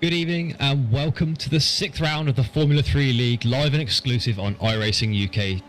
Good evening and welcome to the 6th round of the Formula 3 League, live and exclusive on iRacing UK,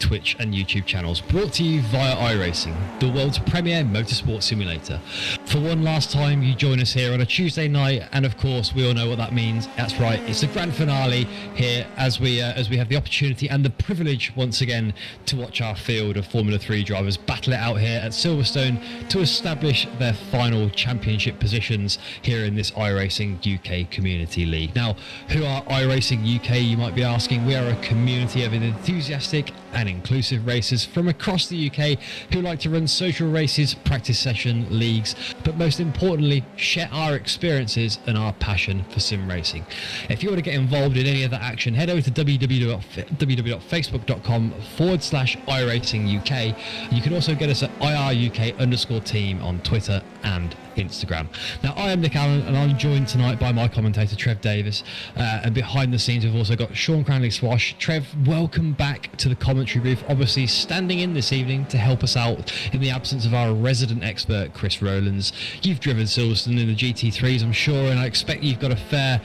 Twitch and YouTube channels, brought to you via iRacing, the world's premier motorsport simulator. For one last time, you join us here on a Tuesday night, and of course we all know what that means. That's right, it's the grand finale here as we have the opportunity and the privilege once again to watch our field of Formula 3 drivers battle it out here at Silverstone to establish their final championship positions here in this iRacing UK Community League. Now, who are iRacing UK, you might be asking? We are a community of enthusiastic and inclusive racers from across the UK who like to run social races, practice session leagues, but most importantly share our experiences and our passion for sim racing. If you want to get involved in any of that action, head over to www.facebook.com/iRacingUK. You can also get us at IRUK_team on Twitter and Instagram. Now, I am Nick Allen and I'm joined tonight by my commentator Trev Davis, and behind the scenes we've also got Sean Cranley-Swash. Trev, welcome back to the commentary booth, obviously standing in this evening to help us out in the absence of our resident expert Chris Rowlands. You've driven Silverstone in the GT3s, I'm sure, and I expect you've got a fair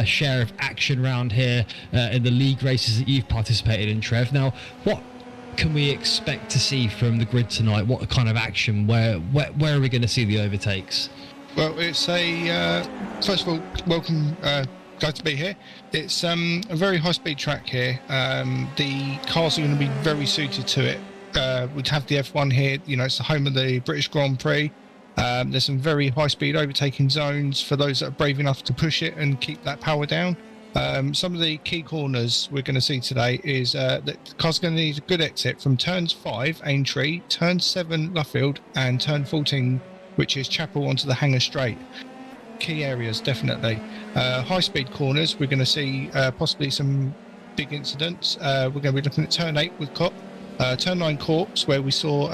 share of action around here in the league races that you've participated in, Trev. Now, what can we expect to see from the grid tonight? What kind of action? Where are we going to see the overtakes? Well, it's first of all, welcome, glad to be here. It's a very high-speed track here. The cars are going to be very suited to it. We'd have the F1 here, you know, it's the home of the British Grand Prix. There's some very high-speed overtaking zones for those that are brave enough to push it and keep that power down. Some of the key corners we're going to see today is that the car's going to need a good exit from turns 5, Aintree, turn 7, Luffield, and turn 14, which is Chapel, onto the Hangar Straight. Key areas, definitely. High-speed corners, we're going to see possibly some big incidents. We're going to be looking at turn 8 with Cop, turn 9 Corpse, where we saw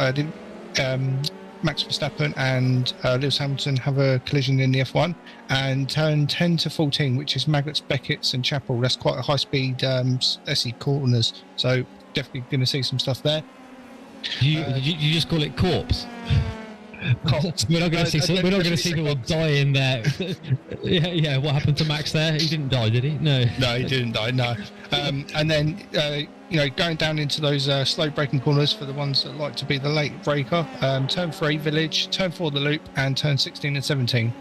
Max Verstappen and Lewis Hamilton have a collision in the F1, and turn 10 to 14, which is Maggotts, Beckett's and Chapel. That's quite a high-speed SE corners, so definitely going to see some stuff there. Did you just call it Corpse? We're not going to see. We're not going to see people die in there. yeah. What happened to Max there? He didn't die, did he? No, he didn't die. No. And then going down into those slow braking corners for the ones that like to be the late breaker. Turn 3 Village, turn 4 the Loop, and turn 16 and 17.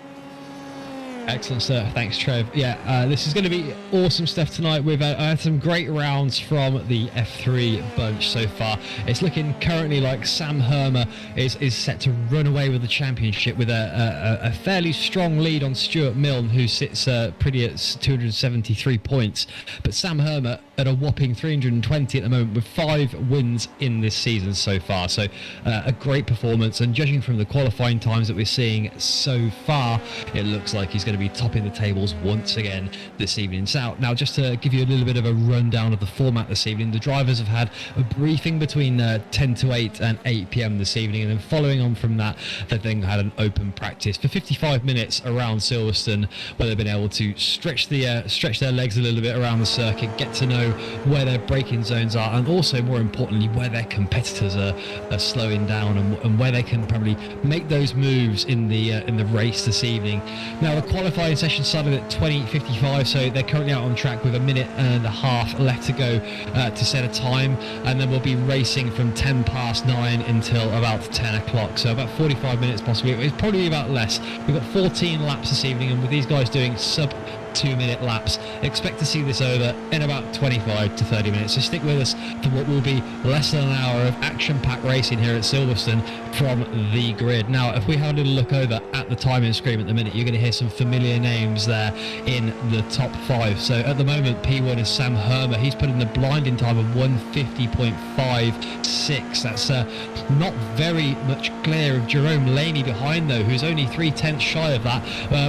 Excellent stuff. Thanks, Trev. Yeah, this is going to be awesome stuff tonight. We've had some great rounds from the F3 bunch so far. It's looking currently like Sam Hermer is set to run away with the championship with a fairly strong lead on Stuart Milne, who sits pretty at 273 points. But Sam Hermer at a whopping 320 at the moment, with 5 wins in this season so far. So a great performance, and judging from the qualifying times that we're seeing so far, it looks like he's going to be topping the tables once again this evening. So now, just to give you a little bit of a rundown of the format this evening, the drivers have had a briefing between 10 to 8 and 8 p.m. this evening, and then following on from that, they've then had an open practice for 55 minutes around Silverstone, where they've been able to stretch their legs a little bit around the circuit, get to know where their braking zones are, and also, more importantly, where their competitors are slowing down, and where they can probably make those moves in the race this evening. Now, the qualifying session started at 20:55, so they're currently out on track with a minute and a half left to go to set a time, and then we'll be racing from 10 past 9 until about 10 o'clock, so about 45 minutes possibly. It's probably about less. We've got 14 laps this evening, and with these guys doing sub 2-minute laps, expect to see this over in about 25 to 30 minutes. So stick with us for what will be less than an hour of action-packed racing here at Silverstone from the grid. Now, if we have a little look over at the timing screen at the minute, you're going to hear some familiar names there in the top 5. So at the moment, P1 is Sam Hermer. He's put in the blinding time of 1:50.56. That's not very much clear of Jerome Laney behind, though, who's only 3/10 shy of that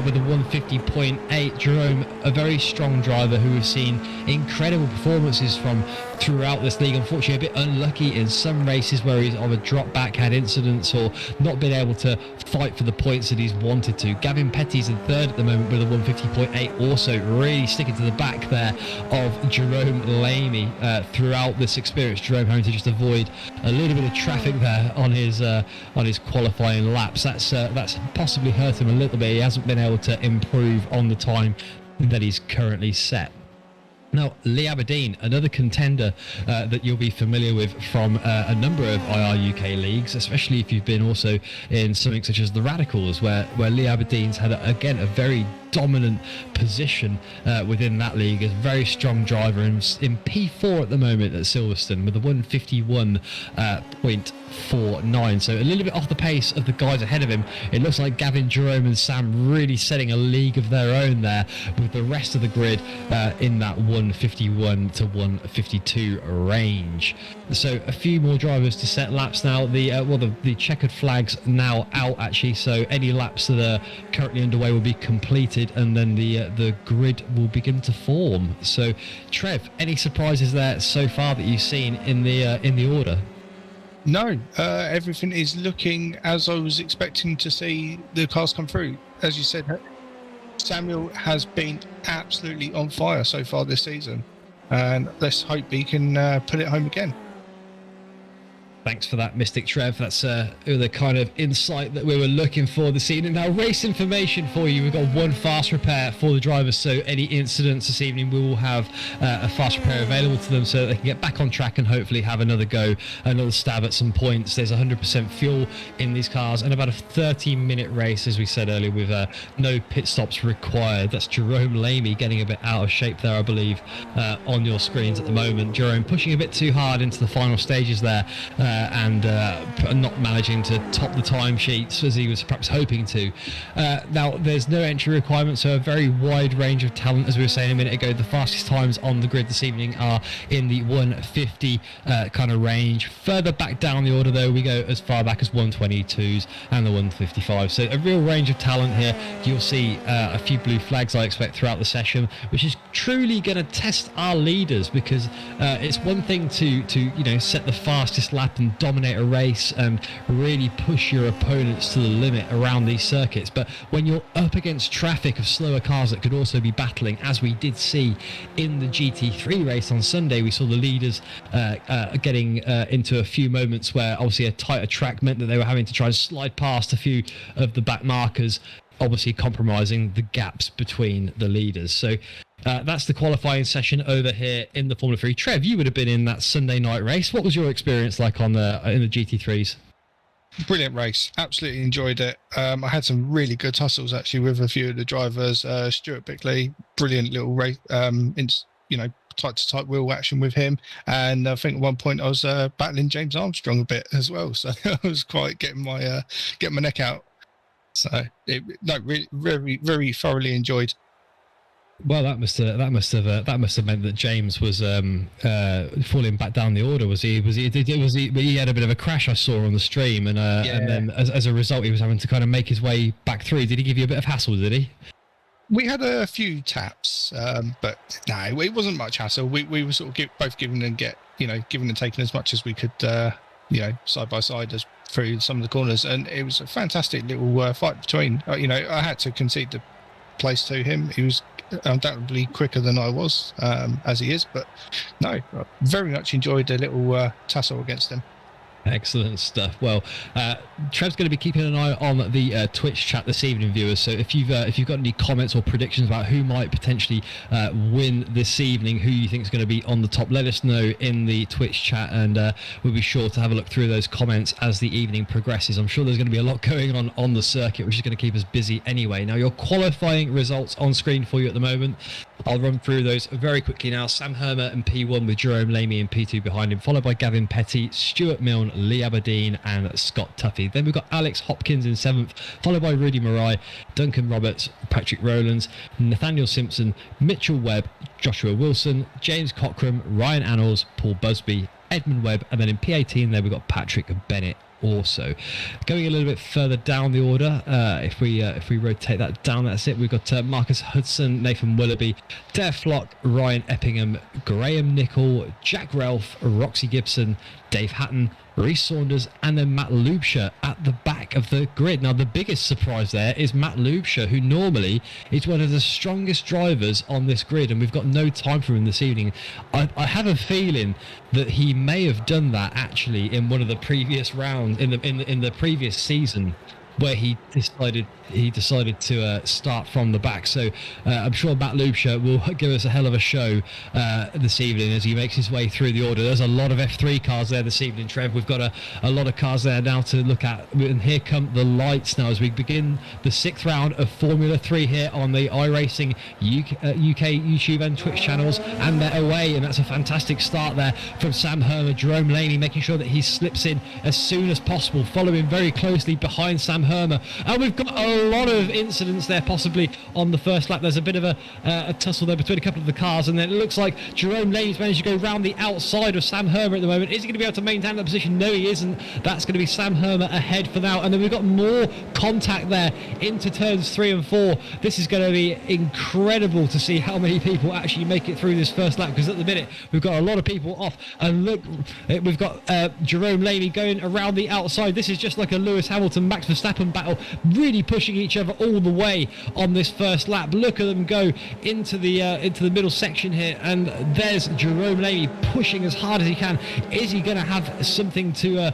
with a 1:50.8. Jerome, a very strong driver who we've seen incredible performances from throughout this league. Unfortunately, a bit unlucky in some races where he's either dropped back, had incidents, or not been able to fight for the points that he's wanted to. Gavin Petty's in third at the moment with a 150.8, also really sticking to the back there of Jerome Lamy throughout this experience. Jerome having to just avoid a little bit of traffic there on his qualifying laps. That's possibly hurt him a little bit. He hasn't been able to improve on the time that he's currently set. Now, Lee Aberdeen, another contender that you'll be familiar with from a number of IR UK leagues, especially if you've been also in something such as the Radicals, where Lee Aberdeen's had, again, a very dominant position within that league. A very strong driver in P4 at the moment at Silverstone with a 151.49. So a little bit off the pace of the guys ahead of him. It looks like Gavin, Jerome and Sam really setting a league of their own there, with the rest of the grid in that 151 to 152 range. So a few more drivers to set laps now. The checkered flag's now out, actually, so any laps that are currently underway will be completed, and then the grid will begin to form. So Trev, any surprises there so far that you've seen in the order? No, everything is looking as I was expecting to see the cars come through. As you said, Samuel has been absolutely on fire so far this season, and let's hope he can put it home again. Thanks for that, Mystic Trev. That's the kind of insight that we were looking for this evening. Now, race information for you. We've got one fast repair for the drivers, so any incidents this evening, we will have a fast repair available to them so that they can get back on track and hopefully have another go, another stab at some points. There's 100% fuel in these cars and about a 30-minute race, as we said earlier, with no pit stops required. That's Jerome Lamy getting a bit out of shape there, I believe, on your screens at the moment. Jerome pushing a bit too hard into the final stages there, and not managing to top the timesheets as he was perhaps hoping to. Now, there's no entry requirement, so a very wide range of talent, as we were saying a minute ago. The fastest times on the grid this evening are in the 150 kind of range. Further back down the order, though, we go as far back as 122s and the 155. So a real range of talent here. You'll see a few blue flags, I expect, throughout the session, which is truly going to test our leaders, because it's one thing to set the fastest lap and dominate a race and really push your opponents to the limit around these circuits, but when you're up against traffic of slower cars that could also be battling, as we did see in the GT3 race on Sunday, we saw the leaders getting into a few moments where obviously a tighter track meant that they were having to try and slide past a few of the back markers, obviously compromising the gaps between the leaders. So that's the qualifying session over here in the Formula 3. Trev, you would have been in that Sunday night race. What was your experience like in the GT3s? Brilliant race. Absolutely enjoyed it. I had some really good tussles actually with a few of the drivers. Stuart Bickley, brilliant little race. Tight to tight wheel action with him, and I think at one point I was battling James Armstrong a bit as well. So I was quite getting my neck out. So really, very, very thoroughly enjoyed. Well, that must have meant that James was falling back down the order. Was he? He had a bit of a crash, I saw on the stream, and then as a result, he was having to kind of make his way back through. Did he give you a bit of hassle? Did he? We had a few taps, but no, it wasn't much hassle. We were sort of both giving and taking as much as we could, side by side as through some of the corners, and it was a fantastic little fight between. I had to concede the place to him. He was undoubtedly quicker than I was, as he is, but no, I very much enjoyed a little tussle against him. Excellent stuff. Well, Trev's going to be keeping an eye on the Twitch chat this evening, viewers. So if you've got any comments or predictions about who might potentially win this evening, who you think is going to be on the top, let us know in the Twitch chat, and we'll be sure to have a look through those comments as the evening progresses. I'm sure there's going to be a lot going on the circuit, which is going to keep us busy anyway. Now, your qualifying results on screen for you at the moment. I'll run through those very quickly now. Sam Hermer in P1 with Jerome Lamy in P2 behind him, followed by Gavin Petty, Stuart Milne, Lee Aberdeen and Scott Tuffy. Then we've got Alex Hopkins in 7th, followed by Rudy Marai, Duncan Roberts, Patrick Rowlands, Nathaniel Simpson, Mitchell Webb, Joshua Wilson, James Cockram, Ryan Annals, Paul Busby, Edmund Webb, and then in P18 there we've got Patrick Bennett. also. Going a little bit further down the order, if we rotate that down, that's it. We've got Marcus Hudson, Nathan Willoughby, Dave Flock, Ryan Eppingham, Graham Nicol, Jack Relf, Roxy Gibson, Dave Hatton, Reece Saunders, and then Matt Lubscher at the back of the grid. Now, the biggest surprise there is Matt Lubscher, who normally is one of the strongest drivers on this grid, and we've got no time for him this evening. I have a feeling that he may have done that actually in one of the previous rounds in the previous season, where he decided to start from the back. So I'm sure Matt Lubscher will give us a hell of a show this evening as he makes his way through the order. There's a lot of F3 cars there this evening, Trev. We've got a lot of cars there now to look at, and here come the lights now as we begin the 6th round of Formula 3 here on the iRacing UK YouTube and Twitch channels, and they're away, and that's a fantastic start there from Sam Hermer. Jerome Laney making sure that he slips in as soon as possible, following very closely behind Sam Hermer, and we've got a lot of incidents there possibly on the first lap. There's a bit of a tussle there between a couple of the cars, and then it looks like Jerome Laney's managed to go round the outside of Sam Hermer at the moment. Is he going to be able to maintain that position? No, he isn't. That's going to be Sam Hermer ahead for now, and then we've got more contact there into turns 3 and 4. This is going to be incredible to see how many people actually make it through this first lap, because at the minute we've got a lot of people off, and look, we've got Jerome Laney going around the outside. This is just like a Lewis Hamilton Max Verstappen battle, really pushing each other all the way on this first lap. Look at them go into the middle section here, and there's Jerome Laney pushing as hard as he can. Is he going to have something to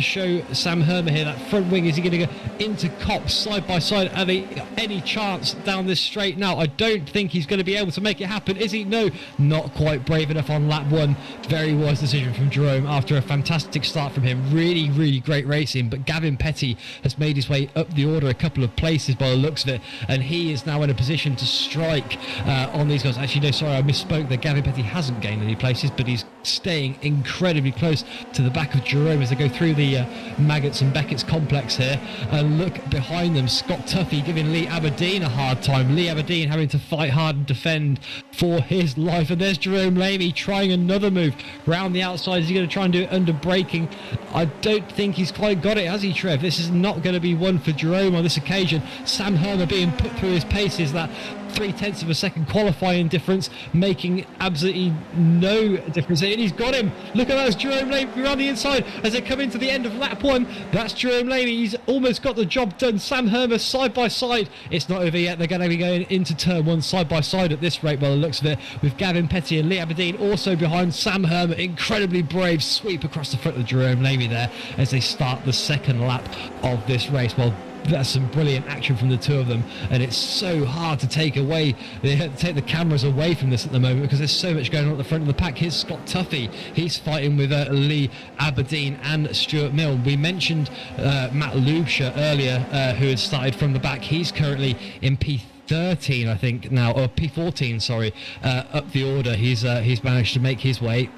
show Sam Hermer here? That front wing, is he going to go into Cops side by side? Are they any chance down this straight now? I don't think he's going to be able to make it happen, is he? No, not quite brave enough on lap 1. Very wise decision from Jerome after a fantastic start from him. Really, really great racing, but Gavin Petty has made his way up the order a couple of places by the looks of it, and he is now in a position to strike on these guys. Actually, no, sorry, I misspoke. That Gavin Petty hasn't gained any places, but he's staying incredibly close to the back of Jerome as they go through the Maggots and Beckett's complex here. And look behind them, Scott Tuffy giving Lee Aberdeen a hard time. Lee Aberdeen having to fight hard and defend for his life. And there's Jerome Laney trying another move round the outside. Is he going to try and do it under braking? I don't think he's quite got it, has he, Trev? This is not going to be one for Jerome on this occasion. Sam Hermer being put through his paces, that 0.3 of a second qualifying difference, making absolutely no difference. And he's got him. Look at that, it's Jerome Laney around the inside as they come into the end of lap 1. That's Jerome Laney. He's almost got the job done. Sam Hermer side by side. It's not over yet. They're going to be going into turn 1 side by side at this rate by the looks of it, with Gavin Petty and Lee Aberdeen also behind Sam Hermer. Incredibly brave sweep across the front of Jerome Laney there as they start the second lap of this race. Well, that's some brilliant action from the two of them, and it's so hard to take the cameras away from this at the moment because there's so much going on at the front of the pack. Here's Scott Tuffy. He's fighting with Lee Aberdeen and Stuart Mill. We mentioned Matt Lubscher earlier, who had started from the back. He's currently in P13, I think now, or P14, sorry, up the order. He's managed to make his way.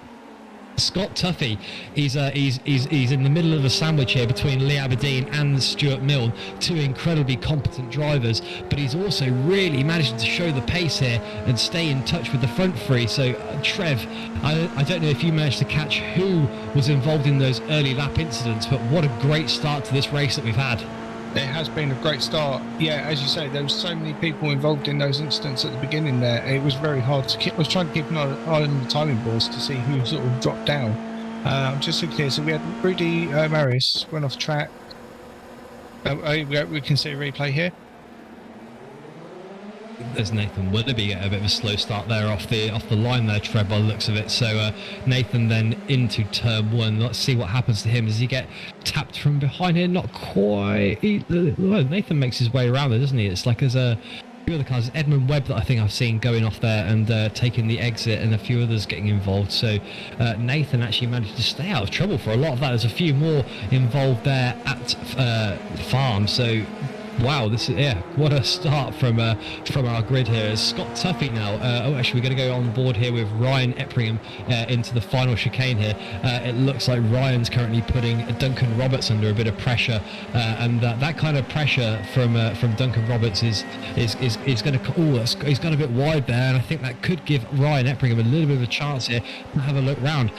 Scott Tuffy, he's in the middle of a sandwich here between Lee Aberdeen and Stuart Milne, two incredibly competent drivers, but he's also really managed to show the pace here and stay in touch with the front three. So Trev, I don't know if you managed to catch who was involved in those early lap incidents, but what a great start to this race that we've had. It has been a great start. Yeah, as you say, there were so many people involved in those incidents at the beginning there. It was very hard to keep. I was trying to keep an eye on the timing boards to see who sort of dropped down. Just looking here, so we had Rudy Marius went off track. We can see a replay here. There's Nathan Willoughby get a bit of a slow start there off the line there, Trev, by the looks of it. So Nathan then into turn 1. Let's see what happens to him. Does he get tapped from behind here? Not quite. Well, Nathan makes his way around there, doesn't he? It's like there's a few other cars. Edmund Webb that I think I've seen going off there and taking the exit, and a few others getting involved. So Nathan actually managed to stay out of trouble for a lot of that. There's a few more involved there at Farm. So Wow, this is what a start from our grid here. It's Scott Tuffy now. Actually, we're going to go on board here with Ryan Epringham into the final chicane here. It looks like Ryan's currently putting Duncan Roberts under a bit of pressure, and that kind of pressure from Duncan Roberts is going to. He's gone a bit wide there, and I think that could give Ryan Epringham a little bit of a chance here to have a look round.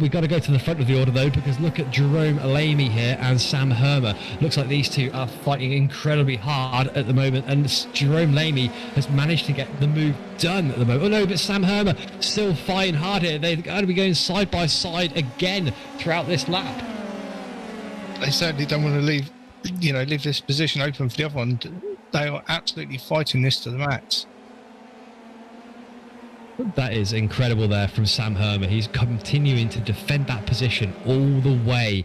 We've got to go to the front of the order though, because look at Jerome Lamy here and Sam Hermer. Looks like these two are fighting incredibly hard at the moment, and Jerome Lamy has managed to get the move done at the moment. Oh no, but Sam Hermer still fighting hard here. They're going to be going side by side again throughout this lap. They certainly don't want to leave this position open for the other one. They are absolutely fighting this to the max. That is incredible there from Sam Hermer. He's continuing to defend that position all the way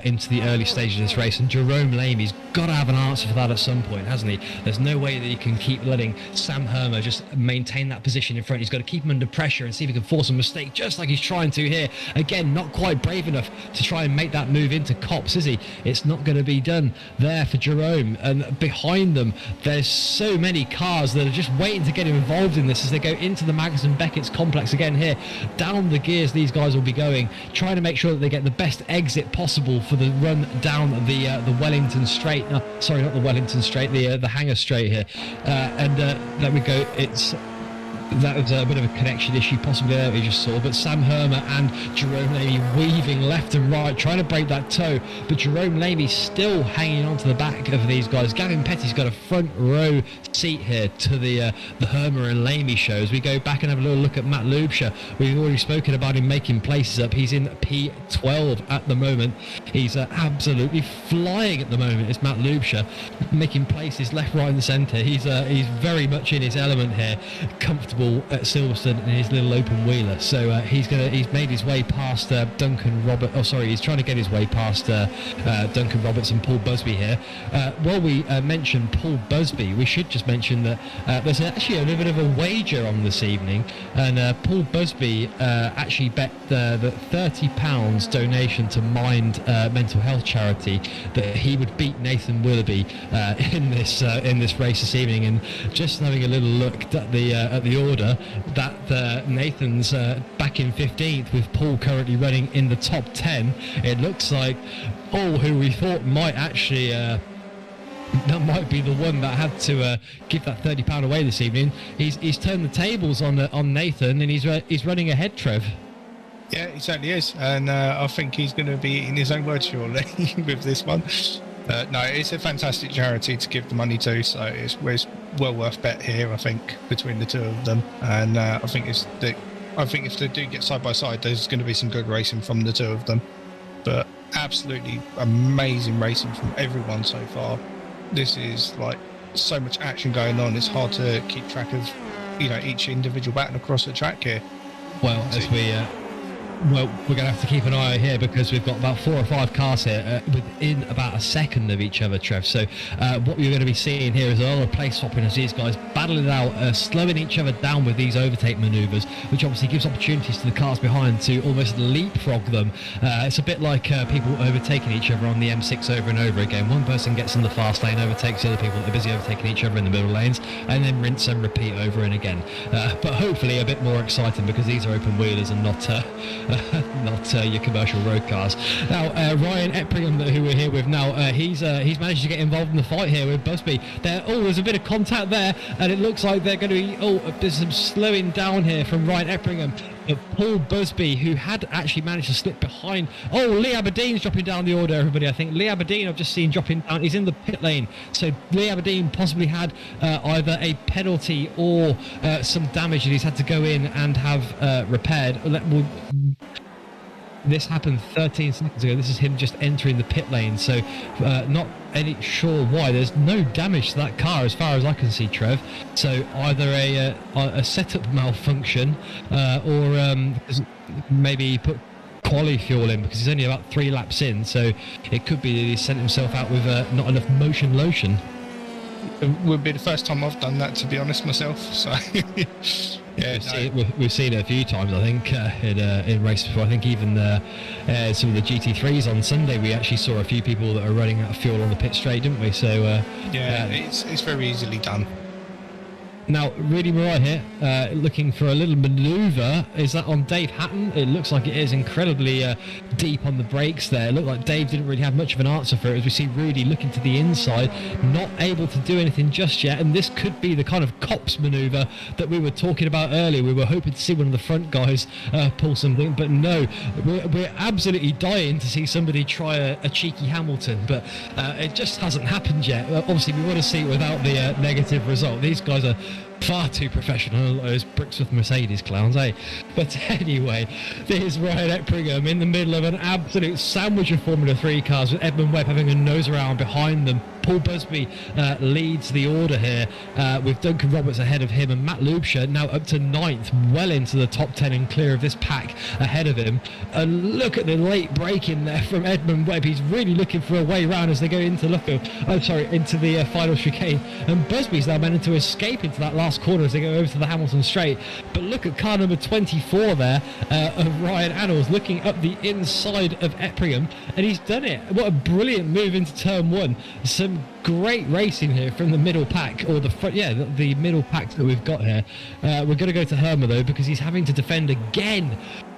into the early stages of this race, and Jerome Lamy's got to have an answer for that at some point, hasn't he? There's no way that he can keep letting Sam Hermer just maintain that position in front. He's got to keep him under pressure and see if he can force a mistake, just like he's trying to here. Again, not quite brave enough to try and make that move into Copse, is he? It's not going to be done there for Jerome, and behind them there's so many cars that are just waiting to get involved in this as they go into the Magnussen Beckett's complex again here. Down the gears these guys will be going, trying to make sure that they get the best exit possible for the run down the Wellington Straight. Sorry, not the Wellington Straight, the Hangar Straight here. And there we go. That was a bit of a connection issue possibly there we just saw, but Sam Hermer and Jerome Lamy weaving left and right, trying to break that toe, but Jerome Lamy still hanging on to the back of these guys. Gavin Petty's got a front row seat here to the Hermer and Lamy show. As we go back and have a little look at Matt Lubscher, we've already spoken about him making places up. He's in P12 at the moment. He's absolutely flying at the moment. It's Matt Lubscher making places left, right and centre. He's very much in his element here, comfortable at Silverstone in his little open wheeler. So he's made his way past Duncan Roberts. Oh, sorry, he's trying to get his way past Duncan Roberts and Paul Busby here. While we mention Paul Busby, we should just mention that there's actually a little bit of a wager on this evening, and Paul Busby actually bet the £30 donation to Mind mental health charity that he would beat Nathan Willoughby in this race this evening. And just having a little look at the order, that Nathan's back in 15th with Paul currently running in the top 10. It looks like Paul, who we thought might actually that might be the one that had to give that £30 away this evening. He's turned the tables on Nathan, and he's running ahead, Trev. Yeah, he certainly is, and I think he's going to be eating his own words shortly with this one. No, it's a fantastic charity to give the money to, so it's well worth bet here, I think, between the two of them. And I think if they do get side by side, there's going to be some good racing from the two of them. But absolutely amazing racing from everyone so far. This is like so much action going on. It's hard to keep track of, each individual battle across the track here. Well, as we're going to have to keep an eye out here, because we've got about 4 or 5 cars here within about a second of each other, Trev. So what you're going to be seeing here is a lot of place swapping as these guys battle it out, slowing each other down with these overtake manoeuvres, which obviously gives opportunities to the cars behind to almost leapfrog them. It's a bit like people overtaking each other on the M6 over and over again. One person gets in the fast lane, overtakes the other people that are busy overtaking each other in the middle lanes, and then rinse and repeat over and again. But hopefully a bit more exciting, because these are open wheelers and not your commercial road cars. Now Ryan Epringham, who we're here with now, he's managed to get involved in the fight here with Busby. There's a bit of contact there, and it looks like they're going to be there's some slowing down here from Ryan Epringham. Paul Busby, who had actually managed to slip behind. Lee Aberdeen's dropping down the order, everybody. I think Lee Aberdeen I've just seen dropping down. He's in the pit lane, so Lee Aberdeen possibly had either a penalty or some damage that he's had to go in and have repaired. This happened 13 seconds ago. This is him just entering the pit lane, so not any sure why. There's no damage to that car as far as I can see, Trev. So either a setup malfunction or maybe he put quali fuel in, because he's only about 3 laps in, so it could be that he sent himself out with not enough motion lotion. would be the first time I've done that, to be honest myself. So yeah, we've seen it a few times, I think, in races before. I think even some of the GT3s on Sunday, we actually saw a few people that are running out of fuel on the pit straight, didn't we? So it's very easily done. Now, Rudy Marais here, looking for a little manoeuvre. Is that on Dave Hatton? It looks like it is incredibly deep on the brakes there. It looked like Dave didn't really have much of an answer for it, as we see Rudy looking to the inside, not able to do anything just yet. And this could be the kind of cops manoeuvre that we were talking about earlier. We were hoping to see one of the front guys pull something, but no, we're absolutely dying to see somebody try a cheeky Hamilton, but it just hasn't happened yet. Obviously, we want to see it without the negative result. These guys are far too professional, those Brixworth Mercedes clowns, eh? But anyway, there's Ryan Epringham in the middle of an absolute sandwich of Formula 3 cars, with Edmund Webb having a nose around behind them. Paul Busby leads the order here, with Duncan Roberts ahead of him, and Matt Lubscher now up to 9th, well into the top 10 and clear of this pack ahead of him. And look at the late break in there from Edmund Webb. He's really looking for a way round as they go into into the final chicane, and Busby's now managed to escape into that last corner as they go over to the Hamilton straight. But look at car number 24 there, of Ryan Annals, looking up the inside of Epringham, and he's done it. What a brilliant move into turn 1. Some great racing here from the middle pack, or the front, the middle pack that we've got here. We're going to go to Hermer though, because he's having to defend again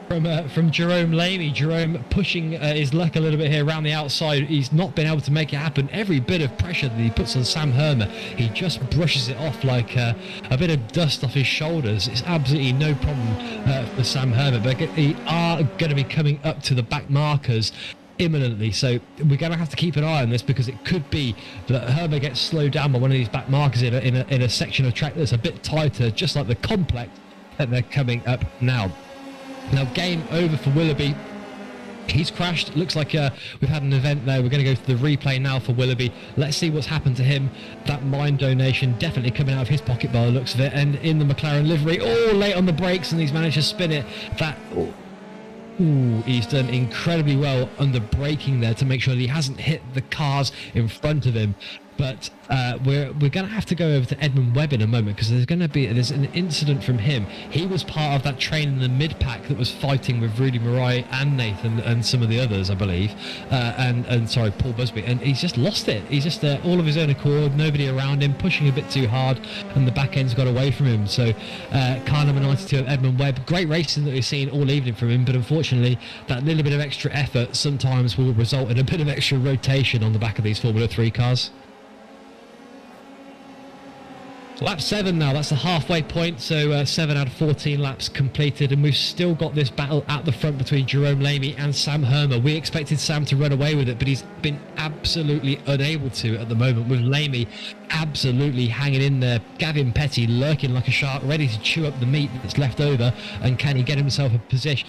from Jerome Lamy. Jerome pushing his luck a little bit here around the outside. He's not been able to make it happen. Every bit of pressure that he puts on Sam Hermer, he just brushes it off like a bit of dust off his shoulders. It's absolutely no problem for Sam Hermer, but they are going to be coming up to the back markers imminently, so we're going to have to keep an eye on this, because it could be that Hermer gets slowed down by one of these back markers in a section of track that's a bit tighter, just like the complex that they're coming up now. Now, game over for Willoughby. He's crashed. It looks like we've had an event there. We're going to go to the replay now for Willoughby. Let's see what's happened to him. That mine donation definitely coming out of his pocket by the looks of it, and in the McLaren livery. Oh, late on the brakes, and he's managed to spin it. He's done incredibly well under braking there to make sure that he hasn't hit the cars in front of him. But we're going to have to go over to Edmund Webb in a moment, because there's an incident from him. He was part of that train in the mid pack that was fighting with Rudy Marais and Nathan and some of the others, I believe, and Paul Busby, and he's just lost it. He's just all of his own accord, nobody around him, pushing a bit too hard, and the back end's got away from him. So car number 92 of Edmund Webb, great racing that we've seen all evening from him, but unfortunately that little bit of extra effort sometimes will result in a bit of extra rotation on the back of these Formula 3 cars. Lap 7 now, that's the halfway point, so 7 out of 14 laps completed, and we've still got this battle at the front between Jerome Lamy and Sam Hermer. We expected Sam to run away with it, but he's been absolutely unable to at the moment, with Lamy absolutely hanging in there. Gavin Petty lurking like a shark, ready to chew up the meat that's left over, and can he get himself a position?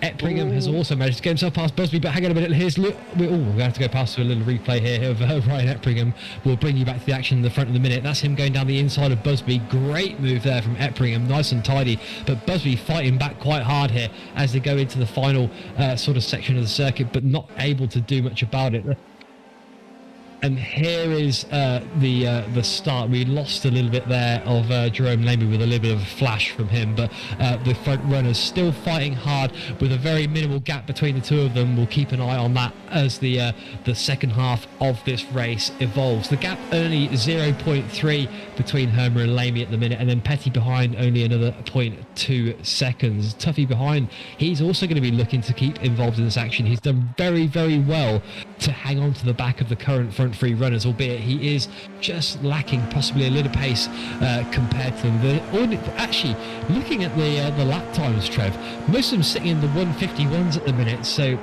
Epringham has also managed to get himself past Busby, but hang on a minute, we're going to have to go past to a little replay here of Ryan Epringham. We'll bring you back to the action in the front of the minute. That's him going down the inside of Busby. Great move there from Epringham, nice and tidy, but Busby fighting back quite hard here as they go into the final sort of section of the circuit, but not able to do much about it. And here is the start. We lost a little bit there of Jerome Lamy with a little bit of a flash from him, but the front runners still fighting hard with a very minimal gap between the two of them. We'll keep an eye on that as the second half of this race evolves. The gap only 0.3 between Hermer and Lamy at the minute, and then Petty behind only another 0.2 seconds. Tuffy behind, he's also going to be looking to keep involved in this action. He's done very, very well to hang on to the back of the current front three runners, albeit he is just lacking possibly a little pace compared to them. Actually, looking at the lap times, Trev, most of them sitting in the 151s at the minute, so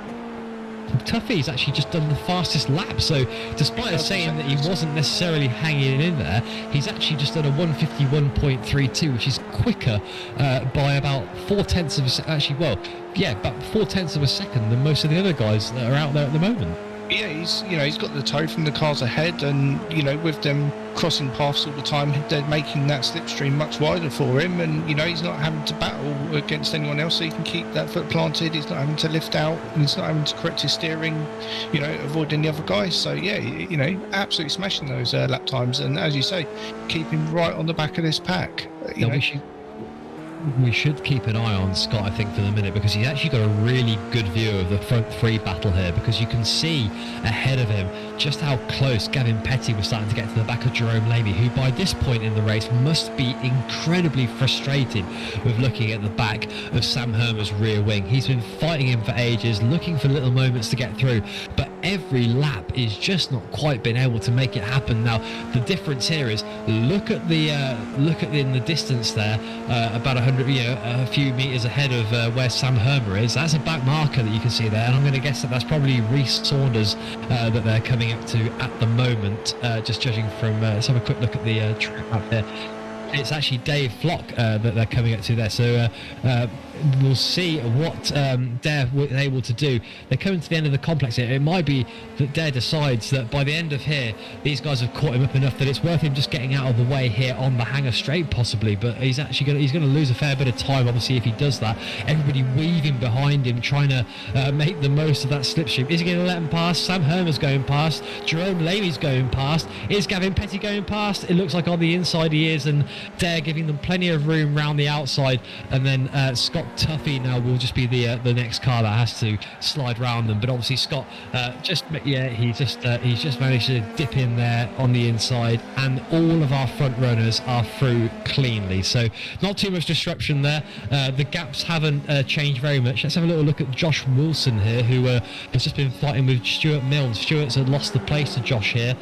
Tuffy's actually just done the fastest lap. So despite us saying that he wasn't necessarily hanging in there, he's actually just done a 151.32, which is quicker by about 4/10 of a second. Actually, about 4/10 of a second than most of the other guys that are out there at the moment. Yeah, he's got the toe from the cars ahead, and with them crossing paths all the time, they're making that slipstream much wider for him, and he's not having to battle against anyone else, so he can keep that foot planted. He's not having to lift out, and he's not having to correct his steering, avoiding the other guys. So yeah, absolutely smashing those lap times, and as you say, keeping right on the back of this pack. We should keep an eye on Scott, I think, for the minute, because he's actually got a really good view of the front three battle here, because you can see ahead of him just how close Gavin Petty was starting to get to the back of Jerome Lamy, who by this point in the race must be incredibly frustrated with looking at the back of Sam Hermer's rear wing. He's been fighting him for ages, looking for little moments to get through, but every lap is just not quite been able to make it happen. Now the difference here is look at in the distance there, about 100, a few meters ahead of where Sam Hermer is. That's a back marker that you can see there, and I'm going to guess that that's probably Reece Saunders that they're coming up to at the moment, just judging from let's have a quick look at the track map there. It's actually Dave Flock that they're coming up to there, so we'll see what Dare was able to do. They're coming to the end of the complex here. It might be that Dare decides that by the end of here, these guys have caught him up enough that it's worth him just getting out of the way here on the Hangar Straight, possibly. But he's actually going to lose a fair bit of time, obviously, if he does that. Everybody weaving behind him, trying to make the most of that slipstream. Is he going to let him pass? Sam Hermer's going past. Jerome Lamy's going past. Is Gavin Petty going past? It looks like on the inside he is, and Dare giving them plenty of room round the outside, and then Scott Tuffy now will just be the next car that has to slide round them. But obviously Scott he's just managed to dip in there on the inside, and all of our front runners are through cleanly, so not too much disruption there. The gaps haven't changed very much. Let's have a little look at Josh Wilson here, who has just been fighting with Stuart Milne. Stuart's had lost the place to Josh here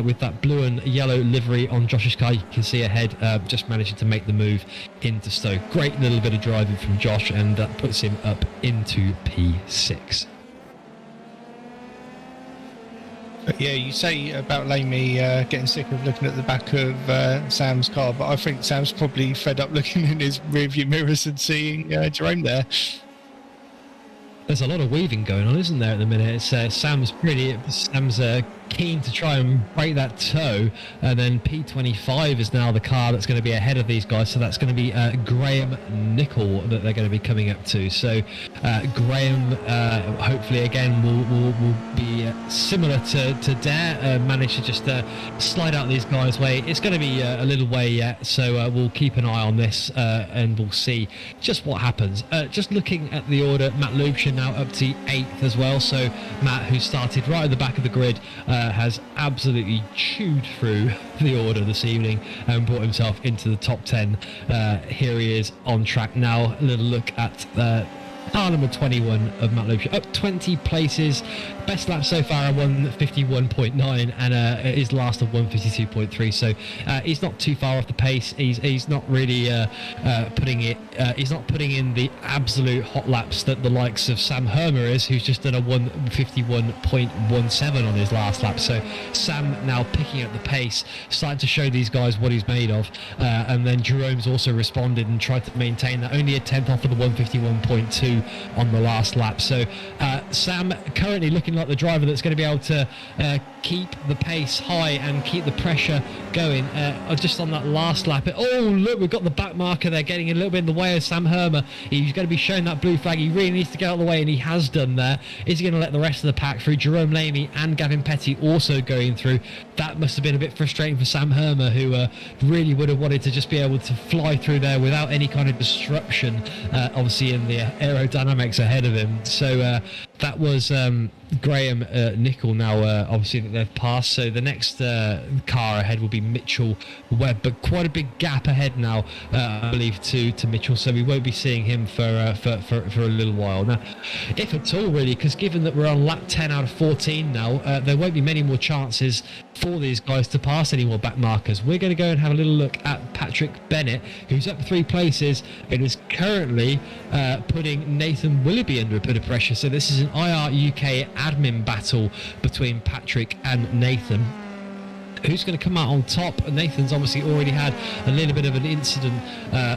with that blue and yellow livery on Josh's car. You can see ahead, just managing to make the move into Stoke. Great little bit of driving from Josh, and that puts him up into P6. Yeah, you say about Lamy getting sick of looking at the back of Sam's car, but I think Sam's probably fed up looking in his rearview mirrors and seeing Jerome there. There's a lot of weaving going on, isn't there, at the minute? It's, Sam's keen to try and break that toe, and then P25 is now the car that's going to be ahead of these guys, so that's going to be Graham Nicol that they're going to be coming up to. So Graham hopefully again will be similar to Dare, manage to just slide out these guys' way. It's going to be a little way yet, so we'll keep an eye on this and we'll see just what happens. Just looking at the order, Matt Lubscher now up to 8th as well, so Matt, who started right at the back of the grid, has absolutely chewed through the order this evening and brought himself into the top 10. Here he is on track now. A little look at car number 21 of Matt Lubscher, up 20 places. Best lap so far, 151.9, and his last of 152.3. So he's not too far off the pace. He's not really putting in the absolute hot laps that the likes of Sam Hermer is, who's just done a 151.17 on his last lap. So Sam now picking up the pace, starting to show these guys what he's made of. And then Jerome's also responded and tried to maintain that, only a 10th off of the 151.2 on the last lap. So Sam currently looking like the driver that's going to be able to keep the pace high and keep the pressure going. Just on that last lap, oh look, we've got the back marker there getting a little bit in the way of Sam Hermer. He's going to be showing that blue flag. He really needs to get out of the way, and he has done there. Is he going to let the rest of the pack through? Jerome Lamy and Gavin Petty also going through. That must have been a bit frustrating for Sam Hermer, who really would have wanted to just be able to fly through there without any kind of disruption, obviously in the aerodynamics ahead of him. So that was Graham Nicol now, obviously, that they've passed. So the next car ahead will be Mitchell Webb, but quite a big gap ahead now, I believe, to Mitchell. So we won't be seeing him for a little while now, if at all, really, because given that we're on lap 10 out of 14 now, there won't be many more chances for these guys to pass any more back markers. We're going to go and have a little look at Patrick Bennett, who's up 3 places and is currently putting Nathan Willoughby under a bit of pressure. So this is an IR UK admin battle between Patrick and Nathan. who's going to come out on top? Nathan's obviously already had a little bit of an incident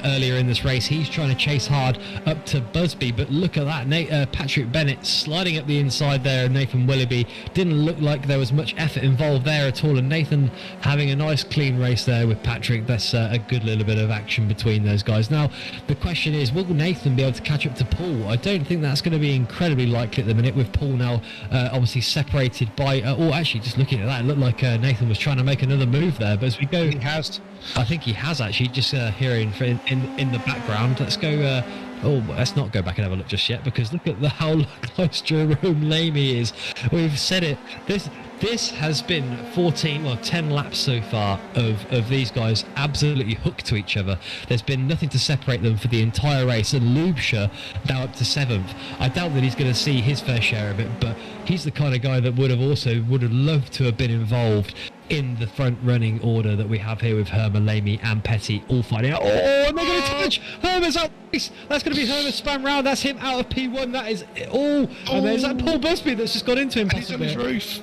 earlier in this race. He's trying to chase hard up to Busby, but look at that. Patrick Bennett sliding up the inside there, and Nathan Willoughby. Didn't look like there was much effort involved there at all, and Nathan having a nice clean race there with Patrick. That's a good little bit of action between those guys. Now, the question is, will Nathan be able to catch up to Paul? I don't think that's going to be incredibly likely at the minute, with Paul now obviously separated by... actually, just looking at that, it looked like Nathan was trying to make another move there, but as we go, He has. I think he has actually. Just hearing in the background. Let's go. Let's not go back and have a look just yet, because look at how close Jerome Lamy is. We've said it. This has been 10 laps so far of these guys absolutely hooked to each other. There's been nothing to separate them for the entire race, and Lubscher now up to 7th. I doubt that he's going to see his fair share of it, but he's the kind of guy that would have loved to have been involved in the front running order that we have here with Herman, Lamy and Petty all fighting out. And they're going to touch. Herman's out. That's going to be Herman's span round. That's him out of P1. That is all. And there's that Paul Busby that's just got into him. He's on his roof.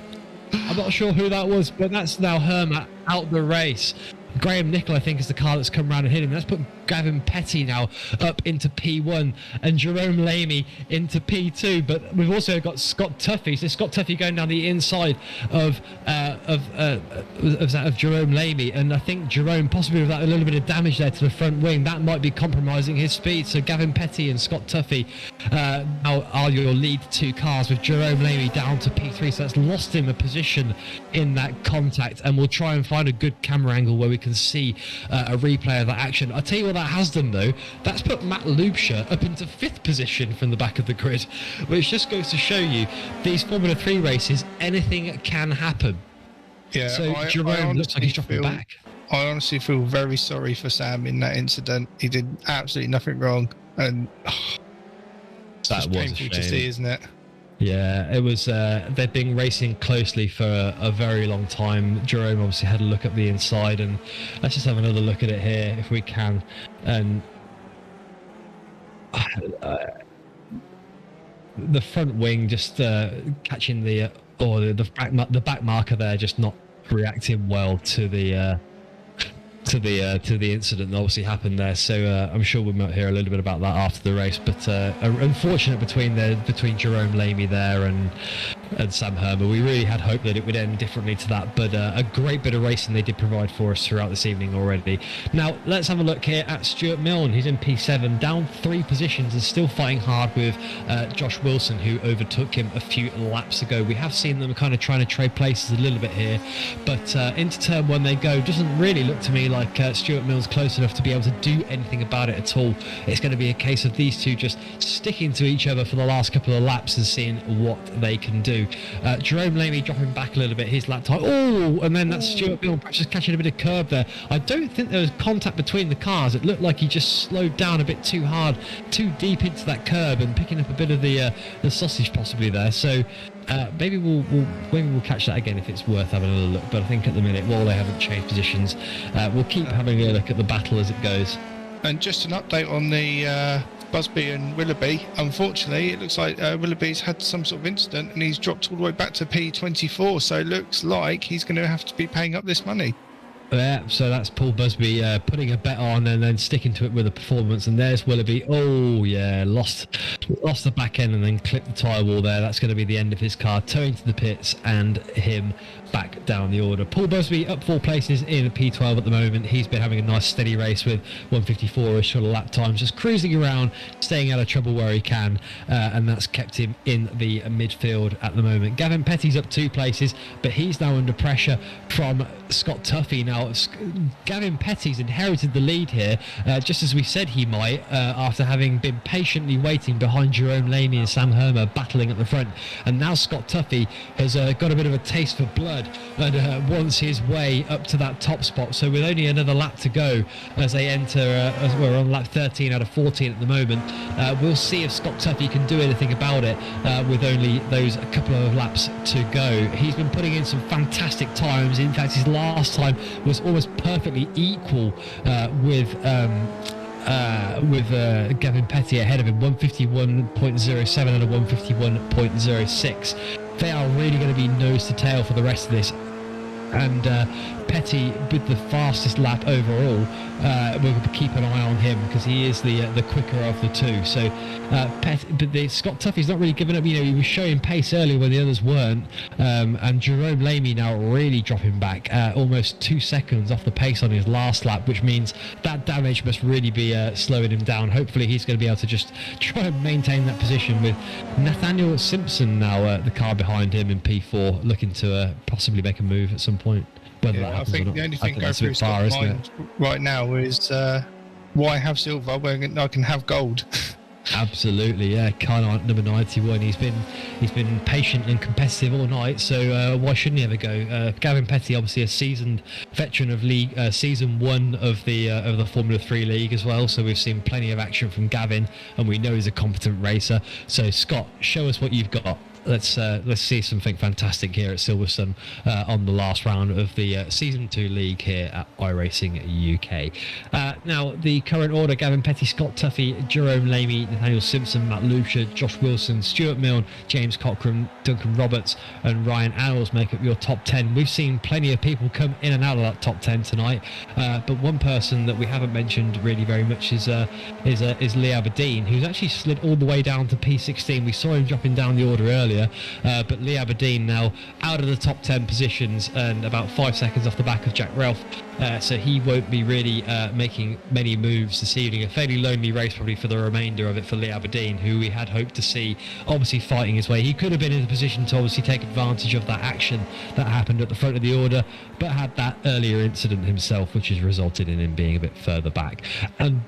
I'm not sure who that was, but that's now Herman out the race. Graham Nicol, I think, is the car that's come round and hit him. That's put Gavin Petty now up into P1 and Jerome Lamy into P2. But we've also got Scott Tuffy. So Scott Tuffy going down the inside of Jerome Lamy, and I think Jerome possibly with that a little bit of damage there to the front wing, that might be compromising his speed. So Gavin Petty and Scott Tuffy now are your lead 2 cars, with Jerome Lamy down to P3. So that's lost him a position in that contact, and we'll try and find a good camera angle where we can see a replay of that action. I'll tell you what that has done though, that's put Matt Lubscher up into 5th position from the back of the grid, which just goes to show you these Formula 3 races, anything can happen. Yeah, so Jerome looks like he's dropping back. I honestly feel very sorry for Sam in that incident. He did absolutely nothing wrong, and it's that just was painful to see, isn't it? Yeah, it was. They've been racing closely for a very long time. Jerome obviously had a look at the inside, and let's just have another look at it here if we can. And the front wing just catching the back marker there, just not reacting well to the incident that obviously happened there. So I'm sure we might hear a little bit about that after the race, but unfortunate between Jerome Lamy there and Sam Herman. We really had hoped that it would end differently to that, but a great bit of racing they did provide for us throughout this evening already. Now let's have a look here at Stuart Milne. He's in P7, down 3 positions and still fighting hard with Josh Wilson, who overtook him a few laps ago. We have seen them kind of trying to trade places a little bit here, but into turn 1 they go. Doesn't really look to me like Stuart Mill's close enough to be able to do anything about it at all. It's going to be a case of these two just sticking to each other for the last couple of laps and seeing what they can do. Jerome Lamy dropping back a little bit, his lap time. And then that's Stuart Mill just catching a bit of curb there. I don't think there was contact between the cars. It looked like he just slowed down a bit too hard, too deep into that curb, and picking up a bit of the sausage possibly there. So maybe we'll catch that again if it's worth having a look. But I think at the minute, while they haven't changed positions, we'll keep having a look at the battle as it goes. And just an update on the Busby and Willoughby. Unfortunately, it looks like Willoughby's had some sort of incident and he's dropped all the way back to P24. So it looks like he's going to have to be paying up this money. Yeah, so that's Paul Busby putting a bet on and then sticking to it with a performance. And there's Willoughby. Oh, yeah, lost the back end and then clipped the tyre wall there. That's going to be the end of his car, towing to the pits and him back down the order. Paul Busby up 4 places in P12 at the moment. He's been having a nice steady race with 154-ish sort of lap times, just cruising around, staying out of trouble where he can, and that's kept him in the midfield at the moment. Gavin Petty's up 2 places, but he's now under pressure from Scott Tuffy. Now, Gavin Petty's inherited the lead here, just as we said he might, after having been patiently waiting behind Jerome Lamy and Sam Herman battling at the front. And now Scott Tuffy has got a bit of a taste for blood and wants his way up to that top spot. So with only another lap to go as they enter, as we're on lap 13 out of 14 at the moment, we'll see if Scott Tuffy can do anything about it with only those couple of laps to go. He's been putting in some fantastic times. In fact, his last time was almost perfectly equal with Gavin Petty ahead of him, 151.07 and a 151.06. They are really going to be nose to tail for the rest of this. and Petty with the fastest lap overall. We'll keep an eye on him because he is the quicker of the two. So Scott Tuffy's not really giving up. He was showing pace earlier when the others weren't, and Jerome Lamy now really dropping back almost 2 seconds off the pace on his last lap, which means that damage must really be slowing him down. Hopefully he's going to be able to just try and maintain that position, with Nathaniel Simpson now the car behind him in P4 looking to possibly make a move at some point. I think the only thing going through Scott's mind right now is why have silver when I can have gold? Absolutely, yeah. Carnot number 91. He's been patient and competitive all night. So why shouldn't he ever go? Gavin Petty, obviously a seasoned veteran of league, season 1 of the Formula 3 league as well. So we've seen plenty of action from Gavin, and we know he's a competent racer. So Scott, show us what you've got. Let's see something fantastic here at Silverstone on the last round of the Season 2 League here at iRacing UK. Now, the current order: Gavin Petty, Scott Tuffy, Jerome Lamy, Nathaniel Simpson, Matt Lucia, Josh Wilson, Stuart Milne, James Cochran, Duncan Roberts and Ryan Annals make up your top 10. We've seen plenty of people come in and out of that top 10 tonight, but one person that we haven't mentioned really very much is Lee Aberdeen, who's actually slid all the way down to P16. We saw him dropping down the order earlier. But Lee Aberdeen now out of the top 10 positions and about 5 seconds off the back of Jack Ralph, so he won't be really making many moves this evening. A fairly lonely race probably for the remainder of it for Lee Aberdeen, who we had hoped to see obviously fighting his way. He could have been in a position to obviously take advantage of that action that happened at the front of the order, but had that earlier incident himself, which has resulted in him being a bit further back. And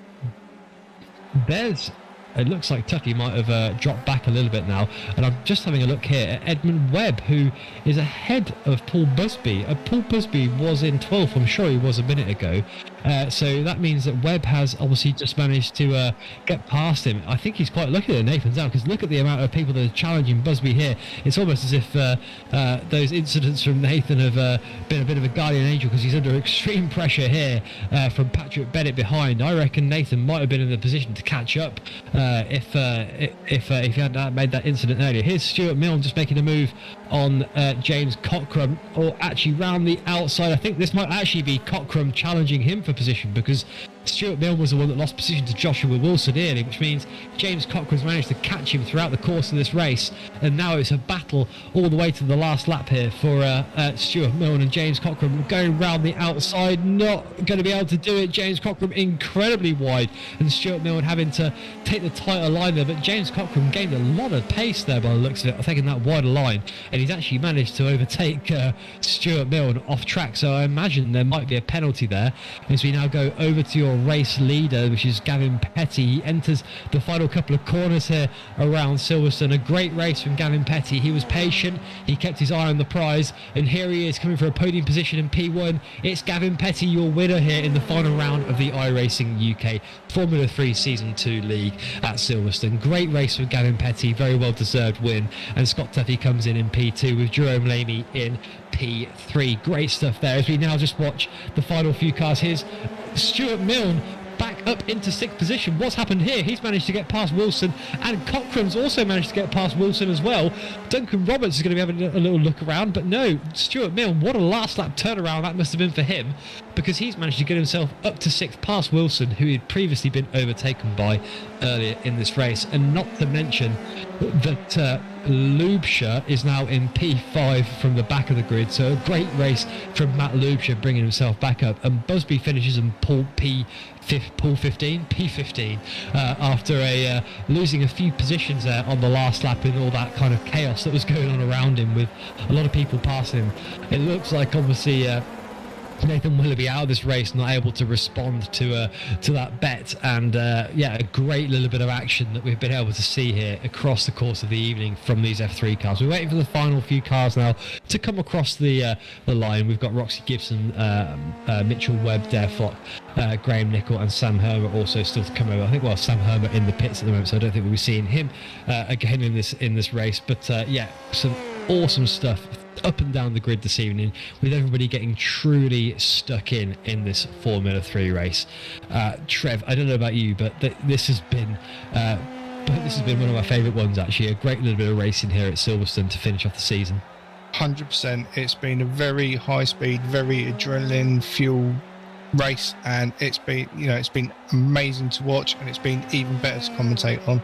it looks like Tucky might have dropped back a little bit now, and I'm just having a look here at Edmund Webb, who is ahead of Paul Busby. Paul Busby was in 12th, I'm sure he was a minute ago, so that means that Webb has obviously just managed to get past him. I think he's quite lucky that Nathan's out, because look at the amount of people that are challenging Busby here. It's almost as if those incidents from Nathan have been a bit of a guardian angel, because he's under extreme pressure here from Patrick Bennett behind. I reckon Nathan might have been in the position to catch up if he hadn't made that incident earlier. Here's Stuart Milne just making a move on James Cockrum, or actually round the outside. I think this might actually be Cockrum challenging him for position, because Stuart Mill was the one that lost position to Joshua Wilson early, which means James Cochrum's managed to catch him throughout the course of this race, and now it's a battle all the way to the last lap here for Stuart Milne and James Cockrum going round the outside, not going to be able to do it. James Cockrum incredibly wide, and Stuart Milne having to take the tighter line there, but James Cockrum gained a lot of pace there by the looks of it, taking that wider line, and he's actually managed to overtake Stuart Milne off track, so I imagine there might be a penalty there as we now go over to your race leader, which is Gavin Petty. He enters the final couple of corners here around Silverstone. A great race from Gavin Petty. He was patient, he kept his eye on the prize, and here he is coming for a podium position in P1. It's Gavin Petty, your winner here in the final round of the iRacing UK Formula 3 Season 2 League at Silverstone. Great race for Gavin Petty, very well deserved win, and Scott Tuffy comes in P2 with Jerome Lamy in P3. Great stuff there as we now just watch the final few cars. Here's Stuart Milne back up into 6th position. What's happened here? He's managed to get past Wilson, and Cochran's also managed to get past Wilson as well. Duncan Roberts is going to be having a little look around, but no, Stuart Milne, what a last lap turnaround that must have been for him, because he's managed to get himself up to 6th past Wilson, who he'd previously been overtaken by earlier in this race. And not to mention that Lubscher is now in P5 from the back of the grid, so a great race from Matt Lubscher bringing himself back up, and Busby finishes in P15 after losing a few positions there on the last lap in all that kind of chaos that was going on around him with a lot of people passing him. It looks like obviously Nathan Willoughby out of this race, not able to respond to that bet, and a great little bit of action that we've been able to see here across the course of the evening from these F3 cars. We're waiting for the final few cars now to come across the line. We've got Roxy Gibson, Mitchell Webb, Dare Flock, Graham Nicol and Sam Hermer also still to come over. I think Sam Hermer in the pits at the moment, so I don't think we'll be seeing him again in this race, but some awesome stuff up and down the grid this evening, with everybody getting truly stuck in this Formula 3 race. Trev, I don't know about you, but this has been one of my favourite ones actually. A great little bit of racing here at Silverstone to finish off the season. 100%. It's been a very high speed, very adrenaline fuel race, and it's been amazing to watch, and it's been even better to commentate on.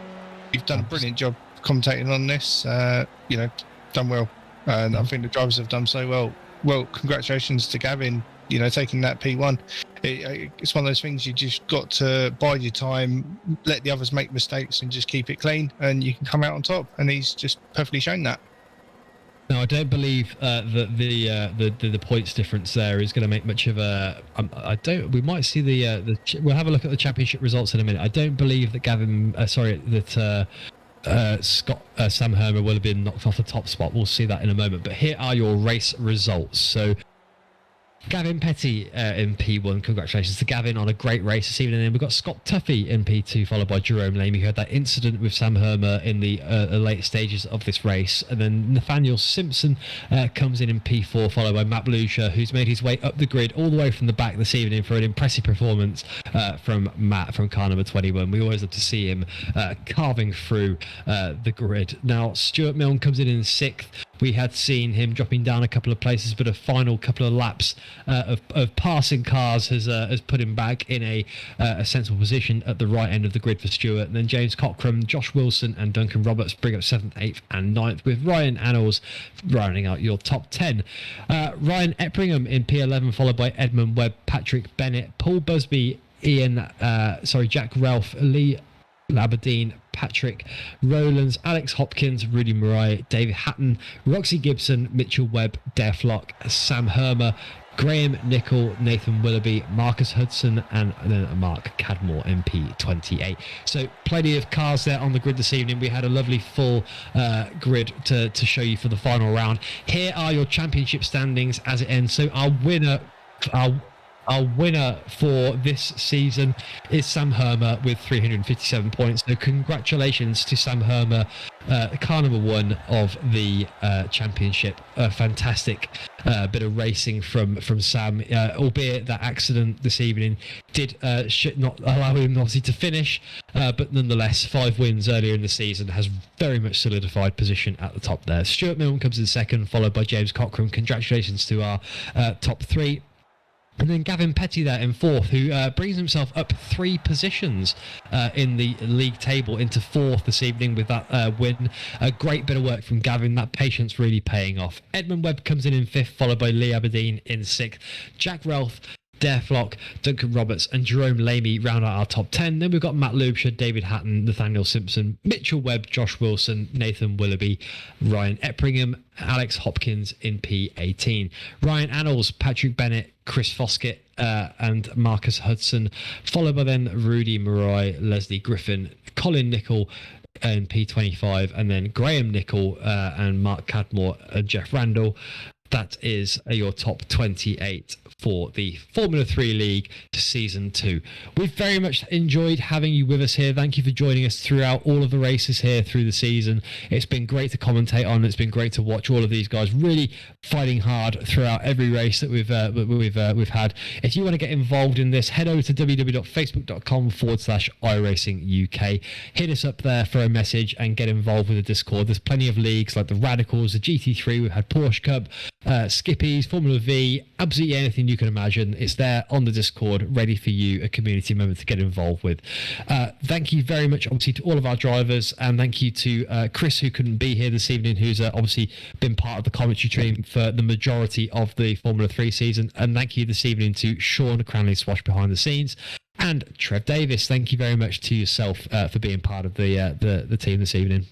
You've done a brilliant job commentating on this. Done well, and I think the drivers have done so well. Well, congratulations to Gavin. Taking that P1. It's one of those things you just got to bide your time, let the others make mistakes, and just keep it clean, and you can come out on top. And he's just perfectly shown that. No, I don't believe that the points difference there is going to make much of a. I don't. We might see we'll have a look at the championship results in a minute. I don't believe that Sam Hermer will have been knocked off the top spot. We'll see that in a moment. But here are your race results. So Gavin Petty in P1. Congratulations to Gavin on a great race this evening. And then we've got Scott Tuffy in P2, followed by Jerome Lamy, who had that incident with Sam Hermer in the late stages of this race. And then Nathaniel Simpson comes in P4, followed by Matt Blucher, who's made his way up the grid all the way from the back this evening for an impressive performance from Matt from car number 21. We always love to see him carving through the grid. Now, Stuart Milne comes in 6th. We had seen him dropping down a couple of places, but a final couple of laps of passing cars has put him back in a sensible position at the right end of the grid for Stuart. And then James Cockram, Josh Wilson and Duncan Roberts bring up 7th, 8th and 9th, with Ryan Annals rounding out your top 10. Ryan Eppringham in P11, followed by Edmund Webb, Patrick Bennett, Paul Busby, Jack Ralph, Lee Labadine, Patrick Rowlands, Alex Hopkins, Rudy Murray, David Hatton, Roxy Gibson, Mitchell Webb, Deflock, Sam Hermer, Graham Nicol, Nathan Willoughby, Marcus Hudson, and then Mark Cadmore, MP28. So plenty of cars there on the grid this evening. We had a lovely full grid to show you for the final round. Here are your championship standings as it ends. So our winner for this season is Sam Hermer with 357 points. So congratulations to Sam Hermer, car number 1 of the championship. A fantastic bit of racing from Sam, albeit that accident this evening did not allow him obviously to finish, but nonetheless 5 wins earlier in the season has very much solidified position at the top there. Stuart Milne comes in 2nd, followed by James Cockram. Congratulations to our top 3. And then Gavin Petty there in 4th, who brings himself up 3 positions in the league table into 4th this evening with that win. A great bit of work from Gavin. That patience really paying off. Edmund Webb comes in 5th, followed by Lee Aberdeen in 6th. Jack Ralph, Derflock, Duncan Roberts and Jerome Lamy round out our top 10. Then we've got Matt Lubscher, David Hatton, Nathaniel Simpson, Mitchell Webb, Josh Wilson, Nathan Willoughby, Ryan Eppringham, Alex Hopkins in P18. Ryan Annals, Patrick Bennett, Chris Foskett and Marcus Hudson, followed by then Rudy Murray, Leslie Griffin, Colin Nicol in P25, and then Graham Nicol and Mark Cadmore and Jeff Randall. That is your top 28 for the Formula 3 League to Season 2. We've very much enjoyed having you with us here. Thank you for joining us throughout all of the races here through the season. It's been great to commentate on. It's been great to watch all of these guys really fighting hard throughout every race that we've had. If you want to get involved in this, head over to www.facebook.com/iRacing UK. Hit us up there for a message and get involved with the Discord. There's plenty of leagues like the Radicals, the GT3. We've had Porsche Cup, Skippies, Formula V, absolutely anything you can imagine. It's there on the Discord, ready for you, a community member, to get involved with. Thank you very much, obviously, to all of our drivers, and thank you to Chris, who couldn't be here this evening, who's obviously been part of the commentary team for the majority of the Formula 3 season. And thank you this evening to Sean Cranley Swash behind the scenes. And Trev Davis, thank you very much to yourself for being part of the team this evening.